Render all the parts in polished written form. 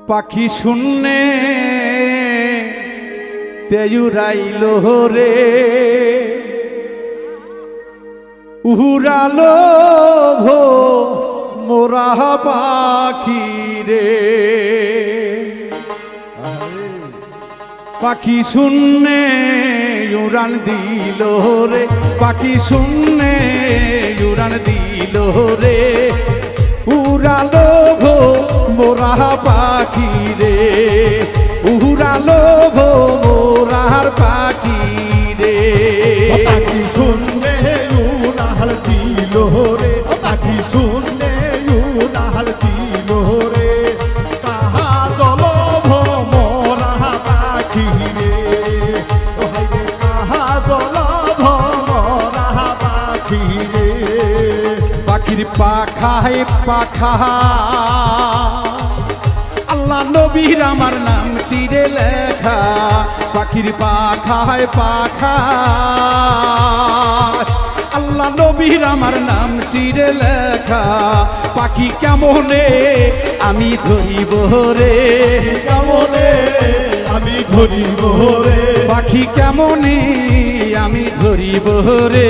পাখি শূন্যে তেয়ুরাইল রে উড়ালো ভো মোরা পাখি রে পাখি শূন্যে উড়ান দিল রে পাখি শূন্যে উড়ান দিল রে উড়ালো ভো মোরা পাখি রে উড়ালো ভো মোরার পাখি রে পাখি শুনলে উড়াল দিল রে পাখি শুনলে উড়াল দিল রে কাহা দল ভমরা পাখি রে কাহা দল ভমরা পাখি রে পাখির পাখায় পাখা আল্লাহ নবীর আমার নাম তীরে লেখা পাখির পাখায় পাখা আল্লাহ নবীর আমার নাম তীরে লেখা পাখি কেমনে আমি ধরিব রে কেমনে আমি ধরিব রে পাখি কেমনে আমি ধরিব রে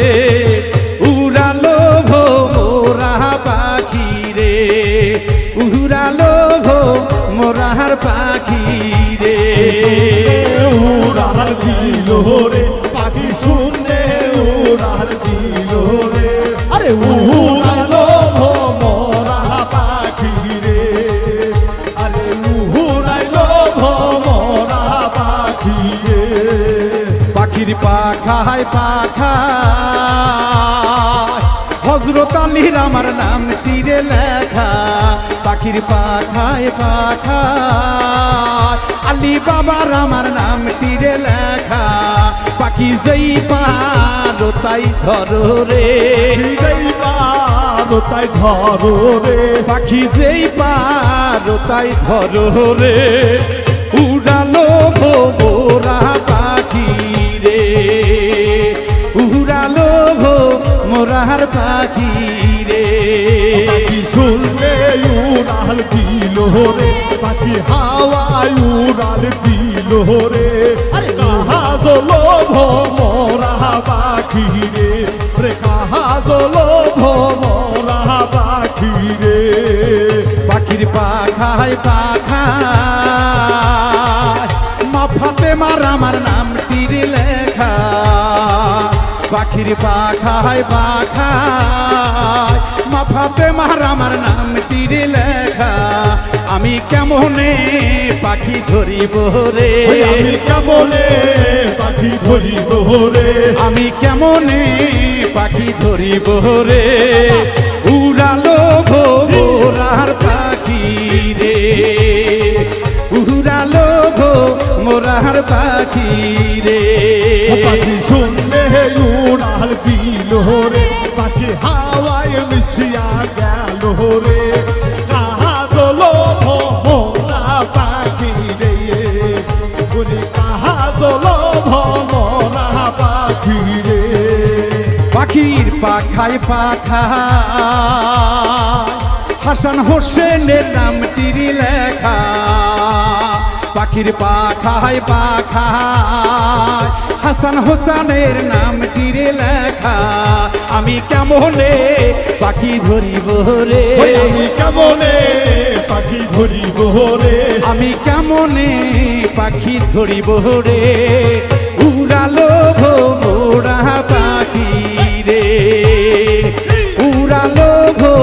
উড়ালো ভো মোরা পাখি রে উড়ালো ভো মোরার পাখি রে উড়াল দিল রে পাখি শুনলে উড়াল দিল রে আরে উড়ালো ভমরা পাখি রে আরে উড়াইলো ভমরা পাখি রে পাখির পাখায় পাখা হযরত আলীর আমার নাম তীরে লেখা পাখির পাখায় পাখা আলী বাবার আমার নাম তীরে লেখা পাখি যেই পারো তাই ধরো রে যেই পারো তাই ধরো রে পাখি যেই পারো তাই ধরো রে উড়ালো ভো মোরা পাখি রে উড়ালো ভো মোরার পাখি রে পাখি শুনলে উড়াল দিল রে পাখি হাওয়ায় উড়াল দিল রে আরে কাহা দলো ভমরা পাখি রে রে কাহা দলো ভমরা পাখি রে পাখির পাখায় পাখা মা ফাতেমার আমার নাম তীরে লেখা পাখির পাখায় পাখায় মা ফাতেমার আমার নাম তীরে লেখা আমি কেমনে পাখি ধরিব রে আমি কেমনে পাখি ধরিব রে আমি কেমনে পাখি ধরিব রে উড়ালো ভো মোরার পাখি রে উড়ালো ভো মোরার পাখি রে পাখি শুনলে উড়াল দিল রে পাখি হাওয়ায় মিশিয়া গেল রে কাহা দলো ভমরা পাখি রে বলি কাহা দলো ভমরা পাখি রে পাখির পাখায় পাখা হাসান হোসেনের নাম তীরে লেখা পাখির পাখায় পাখা হাসান হোসেনের নাম তীরে লেখা আমি কেমনে পাখি ধরিব রে আমি কেমনে পাখি ধরিব রে আমি কেমনে পাখি ধরিব রে উড়ালো ভো মোরা পাখি রে উড়ালো ভো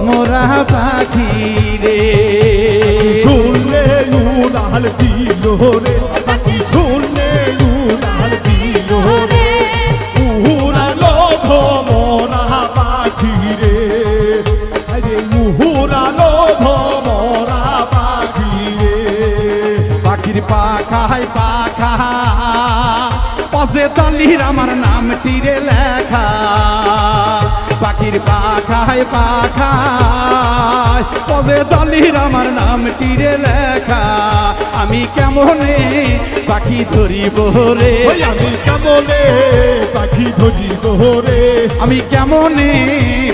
মোরা পাখি রে শুনলে উড়াল দিল রে পাখি শুনলে উড়াল দিল রে উড়ালো ভমরা পাখি রে আরে উড়ালো ভমরা পাখি রে পাখির পাখায় পাখা পাশে তালির আমার নাম তীরে লেখা পাখির পাখায় পাখা পাশে তালির আমার নাম তীরে লেখা আমি কেমনে পাখি ধরিব রে আমি কেমনে পাখি ধরিব রে আমি কেমনে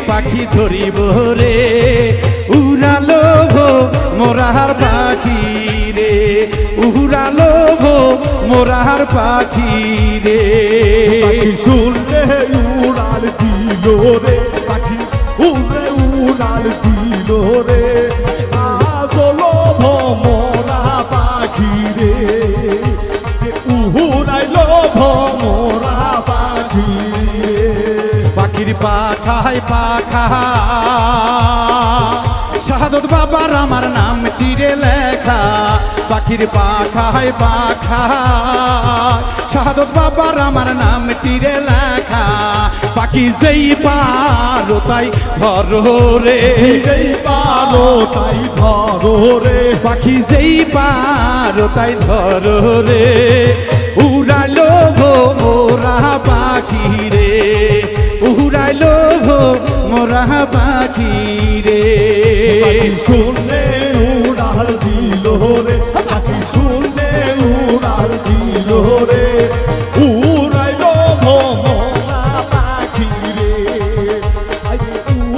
পাখি ধরিব রে উড়ালো ভো মোরার পাখি মোরার পাখি রে পাখি শুনলে উড়াল দিল রে পাখি উড়ে উড়াল দিল রে আজলো ভমরা পাখি রে উড়াইলো ভমরা পাখি রে পাখির পাখায় পাখা শাহাদত বাবার আমার নাম তীরে লেখা পাখির পাখায় পাখা শাহাদত বাবার আমার নাম তীরে লেখা পাখি যেই পারো তাই ধরো রে যেই পারো তাই ধরো রে পাখি যেই পারো তাই ধরো রে উড়ালো গো মোরা পাখি রে উড়াইলো গো মোরা পাখি রে পাখি শুনলে উড়াল দিল রে পাখি শুনলে উড়াল দিল রে উড়াইলো ভমরা পাখি রে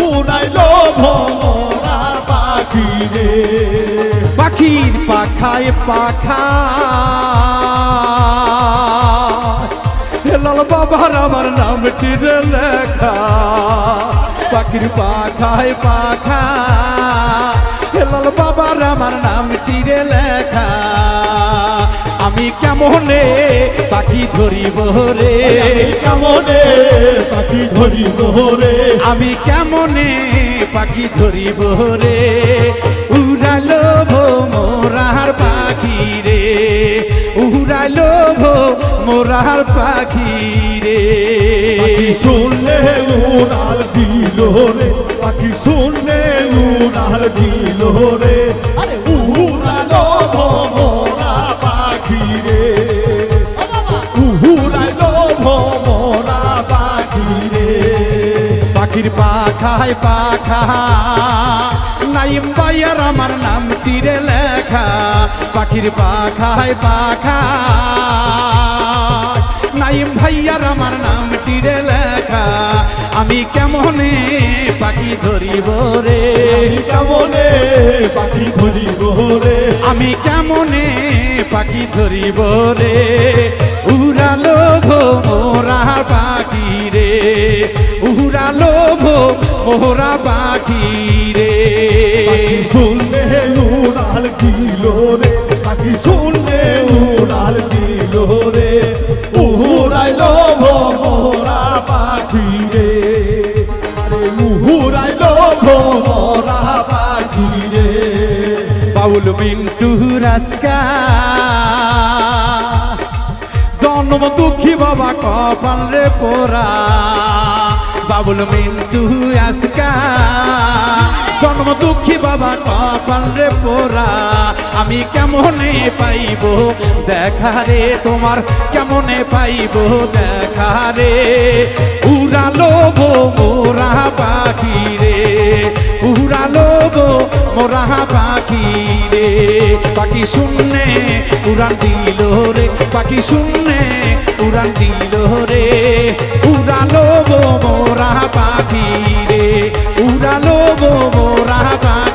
উড়াইলো ভমরা পাখি রে পাখির পাখায় পাখা লাল বাবার আমার নাম তীরে লেখা পাখির পাখায় পাখা লাল বাবার আমার নাম তীরে লেখা আমি কেমনে পাখি ধরিব রে কেমনে পাখি ধরিব রে আমি কেমনে পাখি ধরিব রে উড়ালো ভো মোরার পাখি রে উড়ালো ভো মোরার পাখি রে পাখি শুনলে উড়াল দিল রে পাখি শুনলে উড়াল দিল রে আরে উড়ালো ভমরা পাখি রে উড়াইলো ভমরা পাখি রে পাখির পাখায় পাখা নাইম ভাইয়ার আমার নাম তীরে লেখা পাখির পাখায় পাখা নাইম ভাইয়ার আমার নাম তীরে লেখা আমি কেমনে পাখি ধরিব রে কেমনে পাখি ধরিব রে আমি কেমনে পাখি ধরিব রে উড়ালো গো মোরা পাখি রে উড়ালো গো মোরা পাখি রে পাখি শুনলে উড়াল দিল রে পাখি শুনলে উড়াল দিল রে উড়াইলো ভমরা পাখি রে আরে উড়াইলো ভমরা পাখি রে বাউল মিন্টু রাস্কা জন্ম দুঃখী বাবা কপাল রে পোরা বাবুল মিন্টু আজকা জন্ম দুঃখী বাবা কপাল রে পোরা আমি কেমনে পাইব দেখা রে তোমার কেমনে পাইব দেখা রে উড়ালো গো মোরা পাখি রে উড়ালো গো মোরা পাখি রে পাখি শূন্যে উড়ান দিল রে পাখি শূন্যে উড়ান দিল রে উড়ালো গো মোরা পাখি রে উড়ালো গো মোরা পাখি